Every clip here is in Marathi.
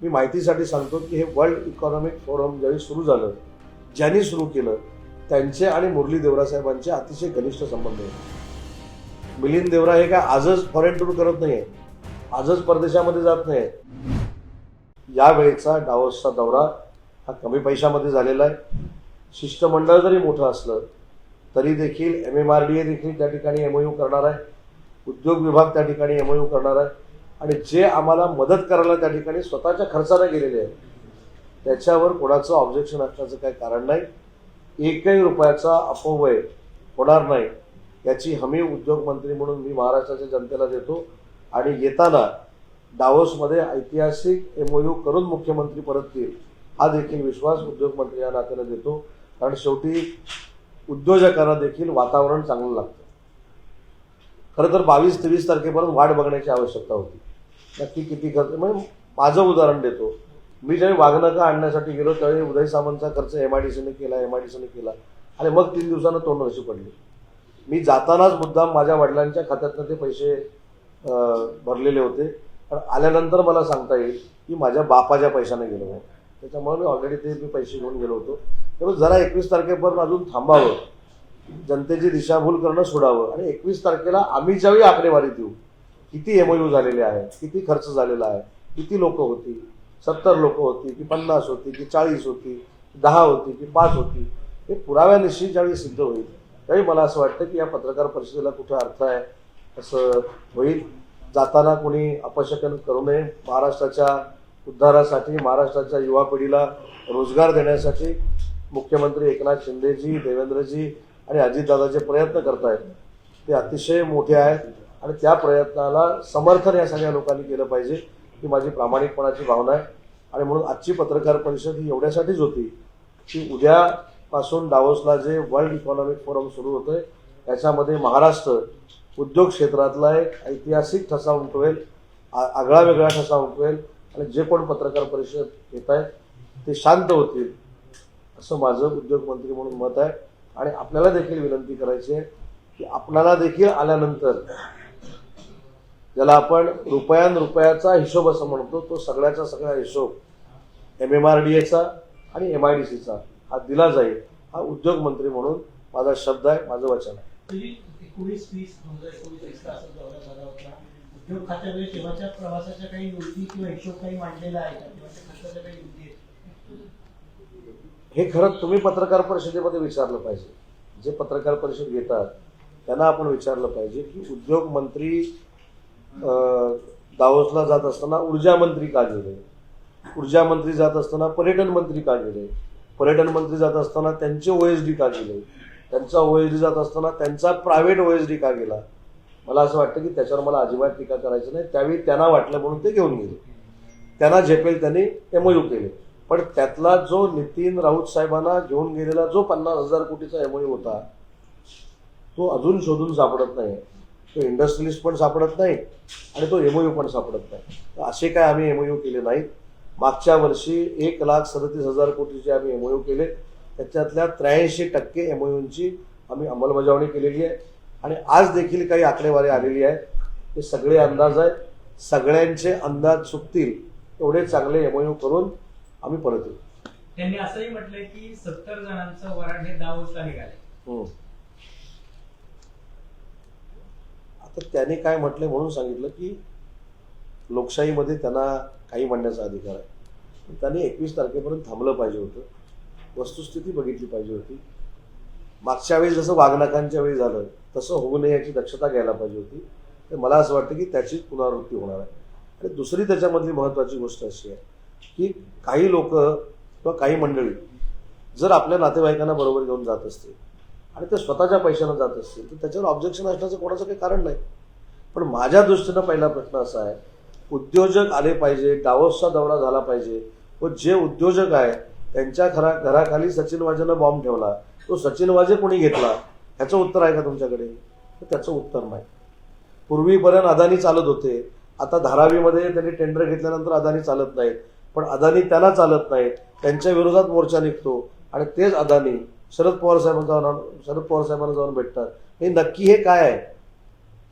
मी माहितीसाठी सांगतो की हे वर्ल्ड इकॉनॉमिक फोरम ज्यावेळी सुरू झालं, ज्यांनी सुरू केलं त्यांचे आणि मुरली देवरा साहेबांचे अतिशय घनिष्ठ संबंध आहेत. मिलिंद देवरा हे काय आजच फॉरेन टूर करत नाही आहे, आजच परदेशामध्ये जात नाही. यावेळेचा डावोसचा दौरा हा कमी पैशामध्ये झालेला आहे. शिष्टमंडळ जरी मोठं असलं तरी देखील MMRDA देखील त्या ठिकाणी MOU करणार आहे, उद्योग विभाग त्या ठिकाणी MOU करणार आहे आणि जे आम्हाला मदत करायला त्या ठिकाणी स्वतःच्या खर्चाने गेलेले आहे त्याच्यावर कोणाचं ऑब्जेक्शन असण्याचं काही कारण नाही. एकही रुपयाचा अपव्यय होणार नाही याची हमी उद्योगमंत्री म्हणून मी महाराष्ट्राच्या जनतेला देतो आणि येताना डावोसमध्ये ऐतिहासिक MOU करून मुख्यमंत्री परततील हा देखील विश्वास उद्योगमंत्री या नात्याने देतो. कारण शेवटी उद्योजकांना देखील वातावरण चांगलं लागतं. खरं तर 22-23 तारखेपर्यंत वाट बघण्याची आवश्यकता होती. नक्की किती खर्च, म्हणजे माझं उदाहरण देतो. मी ज्यावेळी वाघनखं आणण्यासाठी गेलो त्यावेळी उदय सामंतचा खर्च MIDCने केला आणि मग 3 दिवसानं तोंडरशी पडली. मी जातानाच मुद्दाम माझ्या वडिलांच्या खात्यातनं ते पैसे भरलेले होते, पण आल्यानंतर मला सांगता येईल की माझ्या बापाच्या पैशाने गेलो नाही. त्याच्यामुळे मी ऑलरेडी ते पैसे घेऊन गेलो होतो. त्यामुळे जरा 21 तारखेपर्यंत अजून थांबावं, जनतेची दिशाभूल करणं सोडावं आणि 21 तारखेला आम्ही ज्यावेळी आकडेवारी देऊ किती MOU झालेले आहे, किती खर्च झालेला आहे, किती लोक होती, 70 लोक होती की 50 होती की 40 होती, 10 होती की 5 होती, हे पुराव्यानिशी ज्यावेळी सिद्ध होईल त्यावेळी मला असं वाटतं की या पत्रकार परिषदेला कुठे अर्थ आहे असं होईल. जाताना कोणी अपशकन करू नये. महाराष्ट्राच्या उद्धारासाठी, महाराष्ट्राच्या युवा पिढीला रोजगार देण्यासाठी मुख्यमंत्री एकनाथ शिंदेजी, देवेंद्रजी आणि अजितदादा जे प्रयत्न करत आहेत ते अतिशय मोठे आहेत आणि त्या प्रयत्नाला समर्थन या सगळ्या लोकांनी केलं पाहिजे ही माझी प्रामाणिकपणाची भावना आहे. आणि म्हणून आजची पत्रकार परिषद ही एवढ्यासाठीच होती की उद्यापासून डावोसला जे वर्ल्ड इकॉनॉमिक फोरम सुरू होतोय त्याच्यामध्ये महाराष्ट्र उद्योग क्षेत्रातला एक ऐतिहासिक ठसा उमटवेल, आगळा वेगळा ठसा उमटवेल आणि जे कोण पत्रकार परिषद घेत आहेत ते शांत होतील असं माझं उद्योगमंत्री म्हणून मत आहे. आणि आपल्याला देखील विनंती करायची आहे की आपल्याला देखील आल्यानंतर ज्याला आपण रुपयाचा हिशोब असं म्हणतो तो सगळ्याचा सगळा हिशोब MMRDAचा आणि MIDCचा हा दिला जाईल हा उद्योगमंत्री म्हणून माझा शब्द आहे, माझं वचन आहे. 19-20-2019 असा दौरा झाला होता. उद्योग खात्यामध्ये तेव्हाच्या प्रवासाच्या काही नोंदी किंवा हिशोब काही मांडलेला आहे का? तेव्हाच्या खर्चाच्या काही नोंदी आहेत? हे खरं तुम्ही पत्रकार परिषदेमध्ये विचारलं पाहिजे. जे पत्रकार परिषद घेतात त्यांना आपण विचारलं पाहिजे की उद्योग मंत्री दावोसला जात असताना ऊर्जा मंत्री का गेले, ऊर्जा मंत्री जात असताना पर्यटन मंत्री का गेले, पर्यटन मंत्री जात असताना त्यांचे OSD का गेले, त्यांचा OSD जात असताना त्यांचा प्रायव्हेट OSD का गेला. मला असं वाटतं की त्याच्यावर मला अजिबात टीका करायची नाही. त्यावेळी त्यांना वाटलं म्हणून ते घेऊन गेले, त्यांना झेपेल त्यांनी MOU केले. पण त्यातला जो नितीन राऊत साहेबांना घेऊन गेलेला जो 50,000 कोटीचा MOU होता तो अजून शोधून सापडत नाही. तो इंडस्ट्रियलिस्ट पण सापडत नाही आणि तो MOU पण सापडत नाही. तर असे काय आम्ही MOU केले नाहीत. मागच्या वर्षी 1,37,000 कोटीचे आम्ही MOU केले. त्याच्यातल्या 83% MOUंची आम्ही अंमलबजावणी केलेली आहे आणि आज देखील काही आकडेवारी आलेली आहे. हे सगळे अंदाज आहेत, सगळ्यांचे अंदाज चुकतील एवढे चांगले MOU करून आम्ही परत येऊ. त्यांनी असंही म्हटलंय की 70 जणांचं वराड हे दावोसला निघाले. आता त्याने काय म्हटलंय म्हणून सांगितलं की लोकशाहीमध्ये त्यांना काही म्हणण्याचा अधिकार आहे. त्यांनी 21 तारखेपर्यंत थांबलं पाहिजे होतं, वस्तुस्थिती बघितली पाहिजे होती. मागच्या वेळी जसं वाघनखांच्या वेळी झालं तसं होऊ नये याची दक्षता घ्यायला पाहिजे होती. तर मला असं वाटतं की त्याचीच पुनरावृत्ती होणार आहे. आणि दुसरी त्याच्यामधली महत्त्वाची गोष्ट अशी आहे की काही लोक किंवा काही मंडळी जर आपल्या नातेवाईकांना बरोबर घेऊन जात असतील आणि ते स्वतःच्या पैशानं जात असतील तर त्याच्यावर ऑब्जेक्शन असण्याचं कोणाचं काही कारण नाही. पण माझ्या दृष्टीनं पहिला प्रश्न असा आहे, उद्योजक आले पाहिजे, डावोसचा दौरा झाला पाहिजे व जे उद्योजक आहे त्यांच्या घराखाली सचिन वाजेनं बॉम्ब ठेवला, तो सचिन वाजे कोणी घेतला ह्याचं उत्तर आहे का तुमच्याकडे? तर त्याचं उत्तर नाही. पूर्वीपर्यंत अदानी चालत होते, आता धारावीमध्ये त्यांनी टेंडर घेतल्यानंतर अदानी चालत नाहीत, पण अदानी त्यांना चालत नाहीत, त्यांच्या विरोधात मोर्चा निघतो आणि तेच अदानी शरद पवार साहेबांना जाऊन भेटतात. हे नक्की हे काय आहे?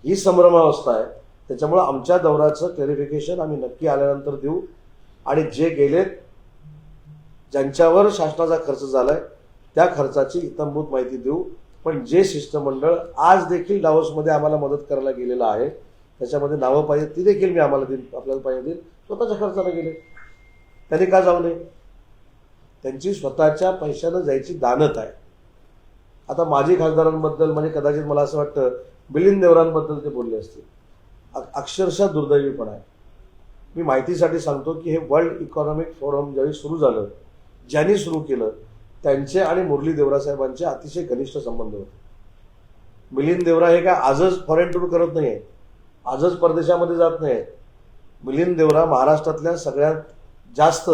ही संभ्रमावस्था आहे. त्याच्यामुळे आमच्या दौऱ्याचं क्लॅरिफिकेशन आम्ही नक्की आल्यानंतर देऊ. आणि जे गेलेत, ज्यांच्यावर शासनाचा खर्च झालाय त्या खर्चाची इत्थंभूत माहिती देऊ. पण जे शिष्टमंडळ आज देखील डावोसमध्ये आम्हाला मदत करायला गेलेलं आहे, त्याच्यामध्ये नावं पाहिजे ती देखील मी आम्हाला देईन, आपल्याला पाहिजे देईन. स्वतःच्या खर्चाने गेले, त्यांनी का जाऊ नये? त्यांची स्वतःच्या पैशानं जायची दानत आहे. आता माजी खासदारांबद्दल म्हणजे कदाचित मला असं वाटतं मिलिंद देवरांबद्दल ते बोलले असतील. अक्षरशः दुर्दैवीपणा आहे. मी माहितीसाठी सांगतो की हे वर्ल्ड इकॉनॉमिक फोरम ज्यावेळी सुरू झालं, ज्यांनी सुरू केलं त्यांचे आणि मुरली देवरा साहेबांचे अतिशय घनिष्ठ संबंध होते. मिलिंद देवरा हे काय आजच फॉरेन टूर करत नाही आहे, आजच परदेशामध्ये जात नाही. मिलिंद देवरा महाराष्ट्रातल्या सगळ्यात जास्त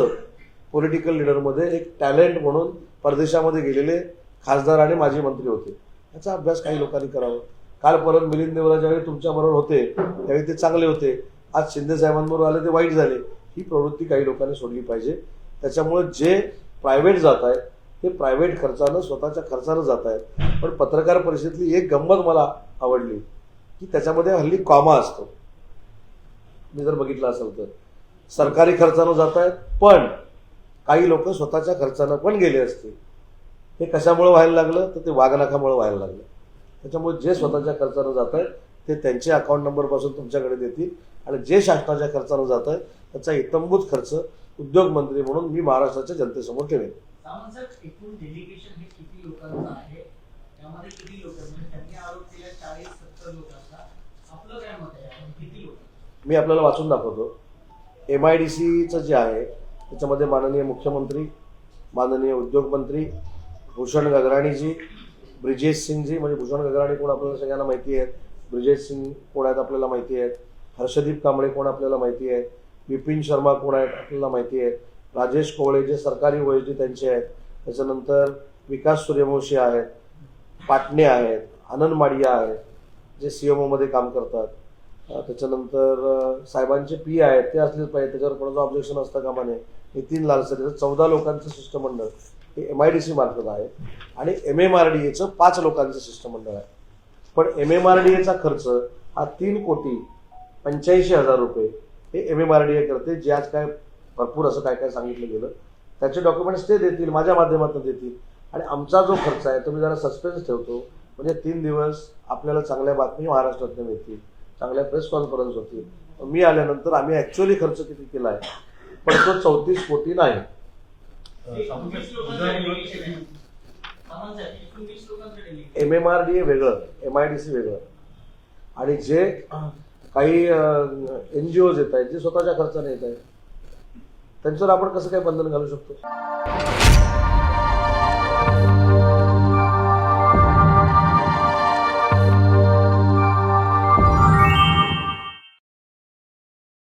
पॉलिटिकल लीडरमध्ये एक टॅलेंट म्हणून परदेशामध्ये गेलेले खासदार आणि माजी मंत्री होते. याचा अभ्यास काही लोकांनी करावा. काल परत मिलिंद देवरा ज्यावेळी तुमच्याबरोबर होते त्यावेळी ते चांगले होते, आज शिंदे साहेबांबरोबर आले ते वाईट झाले. ही प्रवृत्ती काही लोकांनी सोडली पाहिजे. त्याच्यामुळे जे प्रायव्हेट जात आहेत ते प्रायव्हेट खर्चानं स्वतःच्या खर्चानं जात आहेत. पण पत्रकार परिषदेतली एक गंमत मला आवडली की त्याच्यामध्ये हल्ली कॉमा असतो. मी जर बघितलं असेल तर सरकारी खर्चानं जात आहेत, पण काही लोक स्वतःच्या खर्चानं पण गेले असते. हे कशामुळे व्हायला लागलं तर ते वाघनाखामुळे व्हायला लागलं. त्याच्यामुळे जे स्वतःच्या खर्चानं जात आहेत ते त्यांचे अकाउंट नंबरपासून तुमच्याकडे देतील आणि जे शासनाच्या खर्चानं जात आहेत त्याचा इत्थंभूत खर्च उद्योगमंत्री म्हणून मी महाराष्ट्राच्या जनतेसमोर ठेवेन. सावंत साहेब, एकूण डेलिगेशन हे किती लोकांचं आहे? त्यामध्ये किती लोक, म्हणजे त्यांनी आरोप केला 40-70 लोकांचा, आपलं काय मत आहे यावर? किती लोक? मी आपल्याला वाचून दाखवतो. MIDCचं जे आहे त्याच्यामध्ये माननीय मुख्यमंत्री, माननीय उद्योगमंत्री भूषण गगराणीजी, ब्रिजेश सिंगजी, म्हणजे भूषण गगराणी कोण आपल्याला सगळ्यांना माहिती आहेत, ब्रिजेश सिंग कोण आहेत आपल्याला माहिती आहेत, हर्षदीप कांबळे कोण आपल्याला माहिती आहे, विपिन शर्मा कोण आहेत आपल्याला माहिती आहे, राजेश कोवळे जे सरकारी OSD त्यांचे आहेत, त्याच्यानंतर विकास सूर्यवंशी आहेत, पाटणे आहेत, आनंद माडिया आहेत जे CMOमध्ये काम करतात, त्याच्यानंतर साहेबांचे PA आहेत ते असलेच पाहिजे, त्याच्यावर कोणाचं ऑब्जेक्शन असतं कामा नये. नितीन लालसरे, 14 लोकांचं शिष्टमंडळ हे MIDC मार्फत आहे आणि MMRDAचं 5 लोकांचं शिष्टमंडळ आहे. पण MMRDAचा खर्च हा 3,85,00,000 रुपये हे MMRDA करते, जे आज काय भरपूर असं काय काय सांगितलं गेलं. त्याचे डॉक्युमेंट्स ते देतील, माझ्या माध्यमातून देतील. आणि आमचा जो खर्च आहे तो मी जरा सस्पेन्स ठेवतो, म्हणजे 3 दिवस आपल्याला चांगल्या बातमी महाराष्ट्रातून मिळतील, चांगल्या प्रेस कॉन्फरन्स होतील. मी आल्यानंतर आम्ही ॲक्च्युअली खर्च किती केला आहे, पण तो 34 कोटी नाही. 19 लोकांचं डेलिगेशन आहे. सावंत साहेब, 19 लोकांचं डेलिगेशन. MMRDA वेगळं, MIDC वेगळं, आणि जे काही NGOs येत आहेत जे स्वतःच्या खर्चाने येत आहेत त्यांच्यावर आपण कसं काय बंधन घालू शकतो?